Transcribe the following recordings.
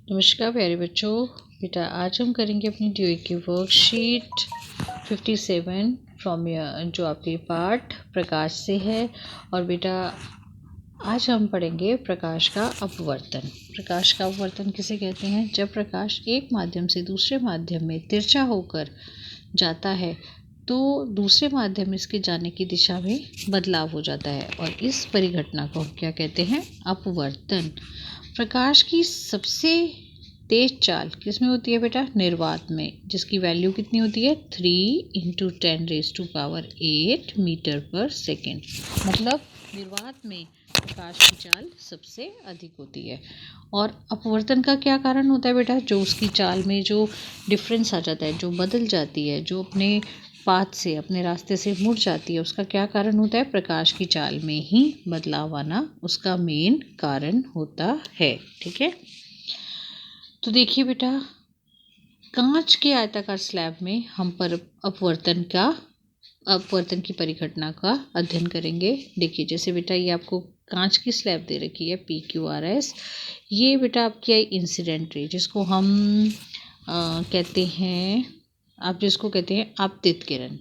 नमस्कार प्यारे बच्चों। बेटा आज हम करेंगे अपनी ड्यूई की वर्कशीट 57 फ्रॉम जो आपके पाठ प्रकाश से है। और बेटा आज हम पढ़ेंगे प्रकाश का अपवर्तन। प्रकाश का अपवर्तन किसे कहते हैं? जब प्रकाश एक माध्यम से दूसरे माध्यम में तिरछा होकर जाता है तो दूसरे माध्यम में इसके जाने की दिशा में बदलाव हो जाता है और इस परिघटना को हम क्या कहते हैं? अपवर्तन। प्रकाश की सबसे तेज चाल किसमें होती है बेटा? निर्वात में, जिसकी वैल्यू कितनी होती है? 3 × 10⁸ मीटर पर सेकेंड। मतलब निर्वात में प्रकाश की चाल सबसे अधिक होती है। और अपवर्तन का क्या कारण होता है बेटा? जो उसकी चाल में जो डिफरेंस आ जाता है, जो बदल जाती है, जो अपने पाथ से, अपने रास्ते से मुड़ जाती है, उसका क्या कारण होता है? प्रकाश की चाल में ही बदलाव आना उसका मेन कारण होता है। ठीक है, तो देखिए बेटा, कांच के आयताकार स्लैब में हम पर अपवर्तन की परिघटना का अध्ययन करेंगे। देखिए जैसे बेटा ये आपको कांच की स्लैब दे रखी है PQRS। ये बेटा आपकी आई इंसिडेंट रे, जिसको हम कहते हैं, आप जिसको कहते हैं आपतित किरण।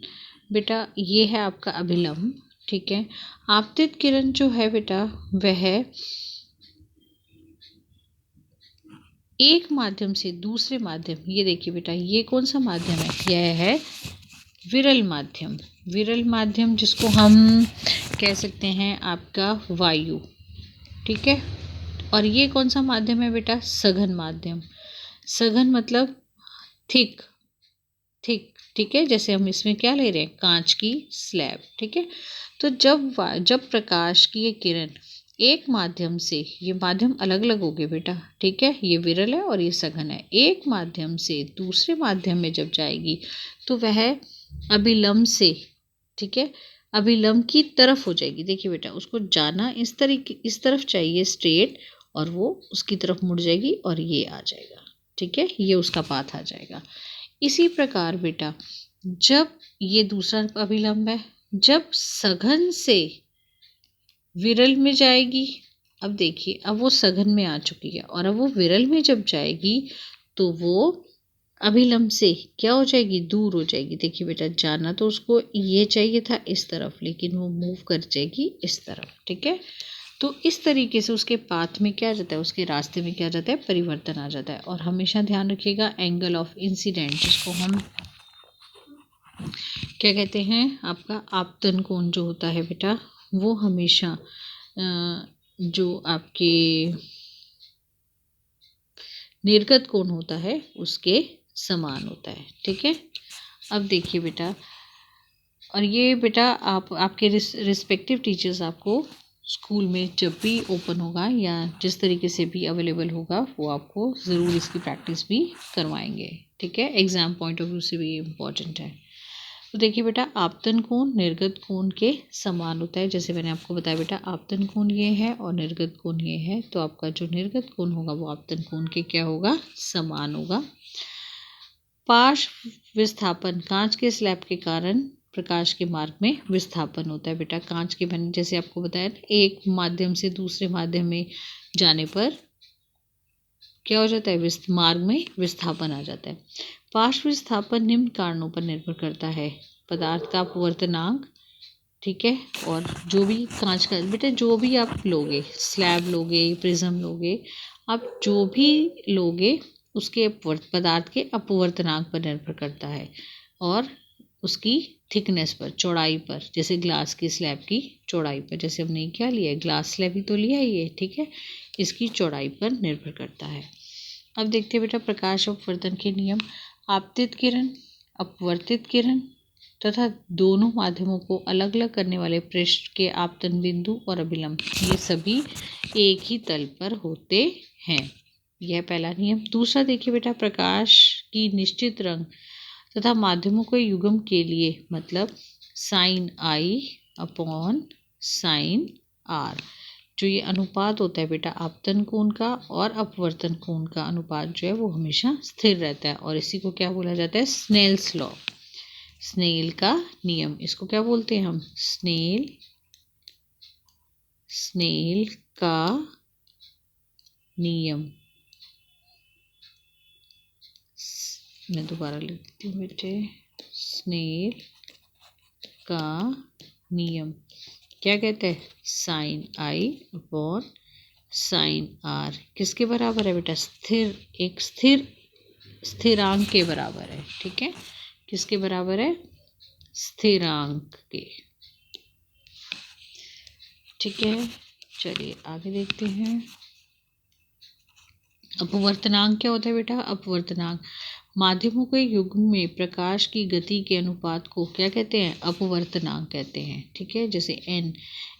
बेटा ये है आपका अभिलंब। ठीक है, आपतित किरण जो है बेटा वह एक माध्यम से दूसरे माध्यम, ये देखिए बेटा ये कौन सा माध्यम है? यह है विरल माध्यम। विरल माध्यम जिसको हम कह सकते हैं आपका वायु। ठीक है, और ये कौन सा माध्यम है बेटा? सघन माध्यम। सघन मतलब थिक। ठीक है, जैसे हम इसमें क्या ले रहे हैं? कांच की स्लैब। ठीक है, तो जब प्रकाश की ये किरण एक माध्यम से, ये माध्यम अलग अलग हो गए बेटा। ठीक है, ये विरल है और ये सघन है। एक माध्यम से दूसरे माध्यम में जब जाएगी तो वह अभिलंब से, ठीक है, अभिलंब की तरफ हो जाएगी। देखिए बेटा, उसको जाना इस तरफ चाहिए स्ट्रेट, और वो उसकी तरफ मुड़ जाएगी और ये आ जाएगा। ठीक है, ये उसका पाथ आ जाएगा। इसी प्रकार बेटा जब ये दूसरा अभिलंब है, जब सघन से विरल में जाएगी, अब देखिए अब वो सघन में आ चुकी है और अब वो विरल में जब जाएगी तो वो अभिलंब से क्या हो जाएगी? दूर हो जाएगी। देखिए बेटा, जाना तो उसको ये चाहिए था इस तरफ, लेकिन वो मूव कर जाएगी इस तरफ। ठीक है, तो इस तरीके से उसके पाथ में क्या आ जाता है? उसके रास्ते में क्या आ जाता है? परिवर्तन आ जाता है। और हमेशा ध्यान रखिएगा एंगल ऑफ इंसिडेंट, जिसको हम क्या कहते हैं? आपका आपतन कोण जो होता है बेटा, वो हमेशा जो आपके निर्गत कोण होता है उसके समान होता है। ठीक है, अब देखिए बेटा, और ये बेटा आपके रिस्पेक्टिव टीचर्स आपको स्कूल में जब भी ओपन होगा या जिस तरीके से भी अवेलेबल होगा, वो आपको ज़रूर इसकी प्रैक्टिस भी करवाएंगे। ठीक है, एग्ज़ाम पॉइंट ऑफ व्यू से भी इम्पॉर्टेंट है। तो देखिए बेटा, आपतन कोण निर्गत कोण के समान होता है। जैसे मैंने आपको बताया बेटा, आपतन कोण ये है और निर्गत कोण ये है, तो आपका जो निर्गत कोण होगा वो आपतन कोण के क्या होगा? समान होगा। पार्श्व विस्थापन, कांच के स्लैब के कारण प्रकाश के मार्ग में विस्थापन होता है बेटा। कांच के बने, जैसे आपको बताया, एक माध्यम से दूसरे माध्यम में जाने पर क्या हो जाता है? मार्ग में विस्थापन आ जाता है। पार्श्व विस्थापन निम्न कारणों पर निर्भर करता है: पदार्थ का अपवर्तनांक, ठीक है, और जो भी कांच का बेटा, जो भी आप लोगे, स्लैब लोगे, प्रिज्म लोगे, आप जो भी लोगे उसके पदार्थ के अपवर्तनांक पर निर्भर करता है और उसकी थिकनेस पर, चौड़ाई पर। जैसे ग्लास की स्लैब की चौड़ाई पर, जैसे हमने क्या लिया है? ग्लास स्लैब ही तो लिया है ये। ठीक है, इसकी चौड़ाई पर निर्भर करता है। अब देखते हैं बेटा प्रकाश अपवर्तन के नियम। आपतित किरण, अपवर्तित किरण तथा दोनों माध्यमों को अलग अलग करने वाले पृष्ठ के आपतन बिंदु और अभिलंब, ये सभी एक ही तल पर होते हैं। यह पहला नियम। दूसरा देखिए बेटा, प्रकाश की निश्चित रंग तथा माध्यमों के युग्म के लिए, मतलब sin I/sin R, जो ये अनुपात होता है बेटा आपतन कोण का और अपवर्तन कोण का अनुपात जो है वो हमेशा स्थिर रहता है, और इसी को क्या बोला जाता है? स्नेल्स लॉ, स्नेल का नियम। इसको क्या बोलते हैं हम? स्नेल का नियम। मैं दोबारा लिख देती हूँ बेटे। स्नेल का नियम क्या कहते हैं? Sine I upon sine R किसके बराबर है बेटा? स्थिर, एक स्थिर स्थिरांक के बराबर है। ठीक है, किसके बराबर है? स्थिरांक के। ठीक है, चलिए आगे देखते हैं। अपवर्तनांक क्या होता है बेटा? अपवर्तनांक माध्यमों के युग्म में प्रकाश की गति के अनुपात को क्या कहते हैं? अपवर्तनांक कहते हैं। ठीक है, जैसे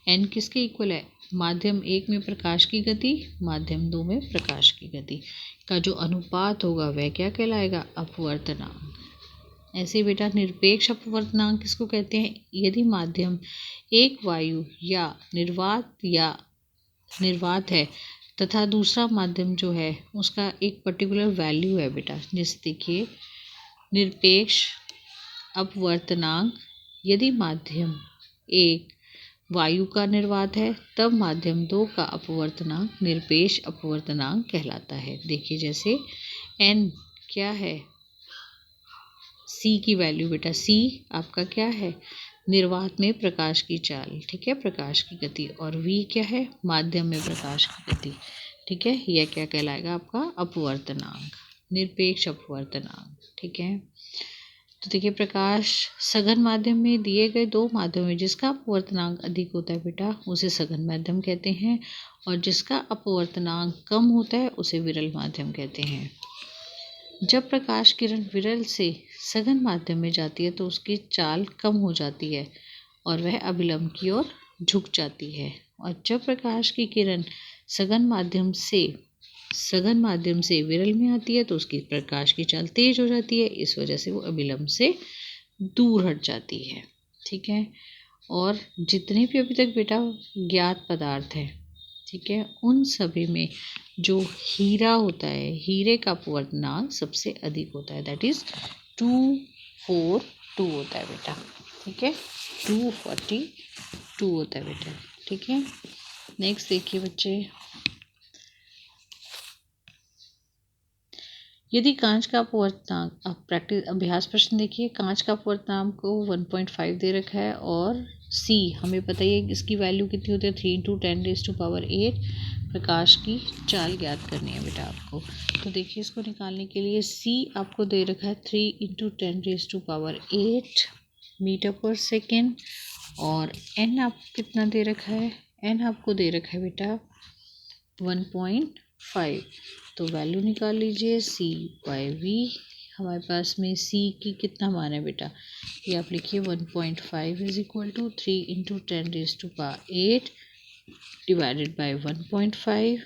एन किसके इक्वल है? माध्यम 1 में प्रकाश की गति, माध्यम 2 में प्रकाश की गति का जो अनुपात होगा वह क्या कहलाएगा? अपवर्तनांक। ऐसे बेटा निरपेक्ष अपवर्तनांक किसको कहते हैं? यदि माध्यम एक वायु या निर्वात है तथा दूसरा माध्यम जो है उसका एक पर्टिकुलर वैल्यू है बेटा। जैसे देखिए, निरपेक्ष अपवर्तनांक यदि माध्यम 1 वायु का निर्वात है तब माध्यम 2 का अपवर्तनांक निरपेक्ष अपवर्तनांक कहलाता है। देखिए जैसे n क्या है? c की वैल्यू बेटा, c आपका क्या है? निर्वात में प्रकाश की चाल, ठीक है, प्रकाश की गति, और v क्या है? माध्यम में प्रकाश की गति। ठीक है, यह क्या कहलाएगा? आपका अपवर्तनांक, निरपेक्ष अपवर्तनांक। ठीक है, तो देखिए प्रकाश सघन माध्यम में दिए गए दो माध्यम में जिसका अपवर्तनांक अधिक होता है बेटा उसे सघन माध्यम कहते हैं, और जिसका अपवर्तनांक कम होता है उसे विरल माध्यम कहते हैं। जब प्रकाश किरण विरल से सघन माध्यम में जाती है तो उसकी चाल कम हो जाती है और वह अभिलंब की ओर झुक जाती है, और जब प्रकाश की किरण सघन माध्यम से विरल में आती है तो उसकी प्रकाश की चाल तेज हो जाती है, इस वजह से वो अभिलंब से दूर हट जाती है। ठीक है, और जितने भी अभी तक बेटा ज्ञात पदार्थ हैं, ठीक है, उन सभी में जो हीरा होता है, हीरे का अपवर्तनांक सबसे अधिक होता है, दैट इज 242 होता है बेटा। ठीक है, 242 होता है बेटा। ठीक है, नेक्स्ट देखिए बच्चे, यदि कांच का अपवर्तनांक, अब प्रैक्टिस अभ्यास प्रश्न देखिए, कांच का अपवर्तनांक को 1.5 दे रखा है और सी हमें पता ही है इसकी वैल्यू कितनी होती है? 3 × 10⁸ प्रकाश की चाल ज्ञात करनी है बेटा आपको। तो देखिए इसको निकालने के लिए सी आपको दे रखा है 3 × 10⁸ मीटर/सेकेंड, और एन आपको कितना दे रखा है? एन आपको दे रखा है बेटा 1.5। तो वैल्यू निकाल लीजिए C/V। हमारे पास में C की कितना मान है बेटा? ये आप लिखिए 1.5 = 3 × 10⁸ डिवाइडेड बाय 1.5।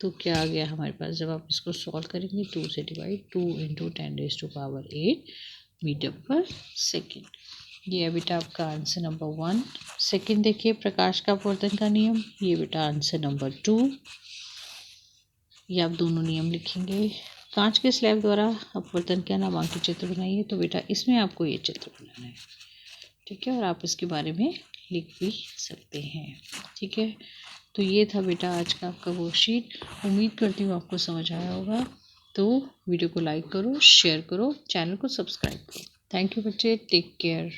तो क्या आ गया हमारे पास? जब आप इसको सॉल्व करेंगे 2 से डिवाइड, 2 × 10⁸ मीटर/सेकेंड। ये है बेटा आपका आंसर नंबर 1। सेकेंड देखिए, प्रकाश का अपवर्तन का नियम, ये बेटा आंसर नंबर 2। ये आप दोनों नियम लिखेंगे। कांच के स्लैब द्वारा अपवर्तन क्या नामांकित चित्र बनाइए। तो बेटा इसमें आपको ये चित्र बनाना है, ठीक है, और आप इसके बारे में लिख भी सकते हैं। ठीक है, तो ये था बेटा आज का आपका वर्कशीट। उम्मीद करती हूँ आपको समझ आया होगा। तो वीडियो को लाइक करो, शेयर करो, चैनल को सब्सक्राइब करो। थैंक यू बच्चे, टेक केयर।